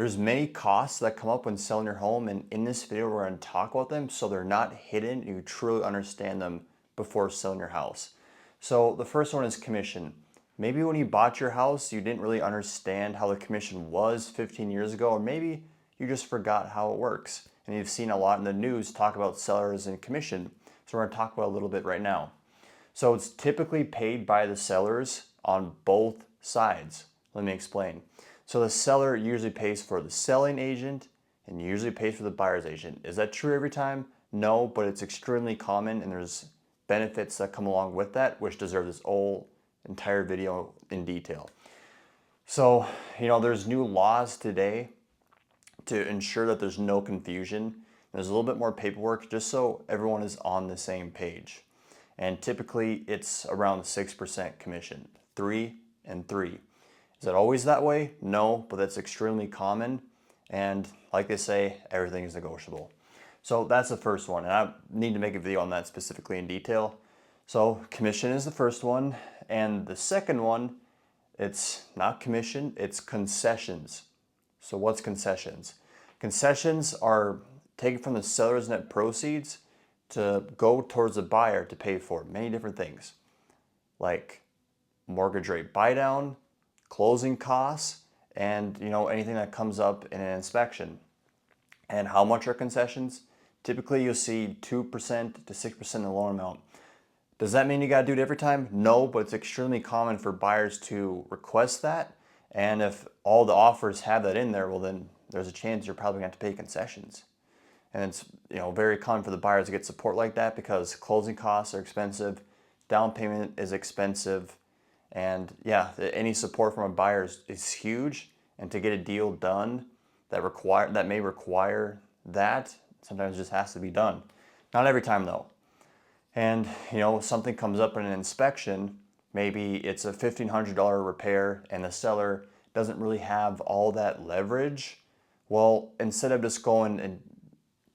There's many costs that come up when selling your home, and in this video we're going to talk about them so they're not hidden and you truly understand them before selling your house. So the first one is commission. Maybe when you bought your house you didn't really understand how the commission was 15 years ago, or maybe you just forgot how it works. And you've seen a lot in the news talk about sellers and commission. So we're going to talk about it a little bit right now. So it's typically paid by the sellers on both sides. Let me explain. So the seller usually pays for the selling agent and usually pays for the buyer's agent. Is that true every time? No, but it's extremely common, and there's benefits that come along with that, which deserve this whole entire video in detail. So, there's new laws today to ensure that there's no confusion. There's a little bit more paperwork just so everyone is on the same page. And typically it's around 6% commission, 3 and 3. Is that always that way? No, but that's extremely common. And like they say, everything is negotiable. So that's the first one. And I need to make a video on that specifically in detail. So commission is the first one. And the second one, it's not commission, it's concessions. So what's concessions? Concessions are taken from the seller's net proceeds to go towards the buyer to pay for many different things, like mortgage rate buy down, closing costs, and anything that comes up in an inspection. And how much are concessions? Typically you'll see 2% to 6% in the loan amount. Does that mean you got to do it every time? No, but it's extremely common for buyers to request that. And if all the offers have that in there, well then there's a chance you're probably going to have to pay concessions. And it's very common for the buyers to get support like that because closing costs are expensive, down payment is expensive, and yeah, any support from a buyer is huge. And to get a deal done that may require that, sometimes just has to be done. Not every time though. And something comes up in an inspection, maybe it's a $1,500 repair and the seller doesn't really have all that leverage. Well, instead of just going and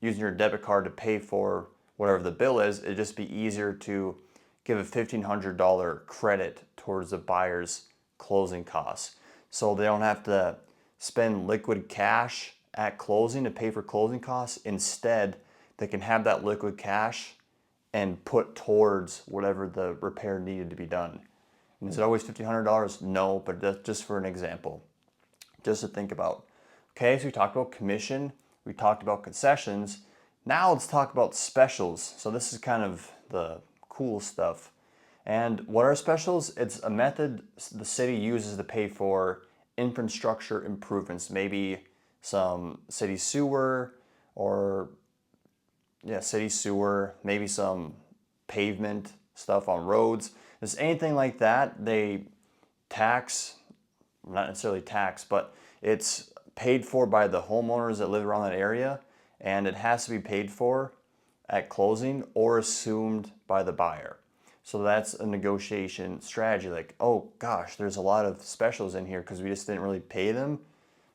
using your debit card to pay for whatever the bill is, it'd just be easier to give a $1,500 credit towards the buyer's closing costs. So they don't have to spend liquid cash at closing to pay for closing costs. Instead, they can have that liquid cash and put towards whatever the repair needed to be done. And is it always $1,500? No, but that's just for an example, just to think about. Okay, so we talked about commission, we talked about concessions. Now let's talk about specials. So this is kind of the cool stuff. And what are specials? It's a method the city uses to pay for infrastructure improvements, maybe some city sewer, maybe some pavement stuff on roads. Just anything like that, they tax, not necessarily tax, but it's paid for by the homeowners that live around that area, and it has to be paid for at closing or assumed by the buyer. So that's a negotiation strategy, like, oh gosh, there's a lot of specials in here because we just didn't really pay them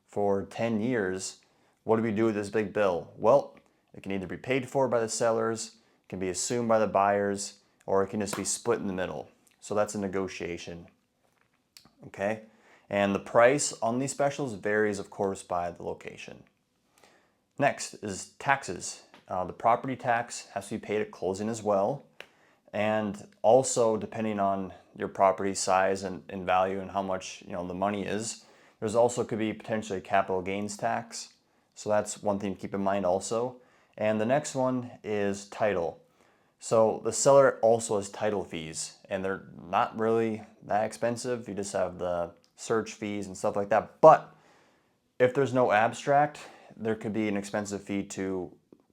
for 10 years. What do we do with this big bill? Well, it can either be paid for by the sellers, it can be assumed by the buyers, or it can just be split in the middle. So that's a negotiation. Okay? And the price on these specials varies, of course, by the location. Next is taxes. The property tax has to be paid at closing as well. And also, depending on your property size and value and how much the money is, there's also could be potentially a capital gains tax. So that's one thing to keep in mind also. And the next one is title. So the seller also has title fees, and they're not really that expensive. You just have the search fees and stuff like that. But if there's no abstract, there could be an expensive fee to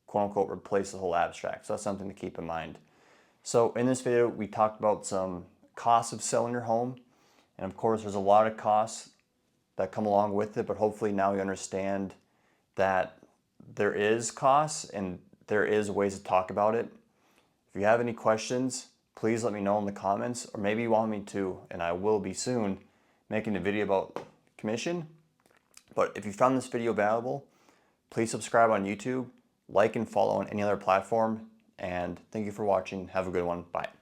quote unquote replace the whole abstract. So that's something to keep in mind. So in this video, we talked about some costs of selling your home. And of course, there's a lot of costs that come along with it, but hopefully now you understand that there is costs and there is ways to talk about it. If you have any questions, please let me know in the comments, or maybe you want me to, and I will be soon, making a video about commission. But if you found this video valuable, please subscribe on YouTube, like and follow on any other platform, and thank you for watching. Have a good one. Bye.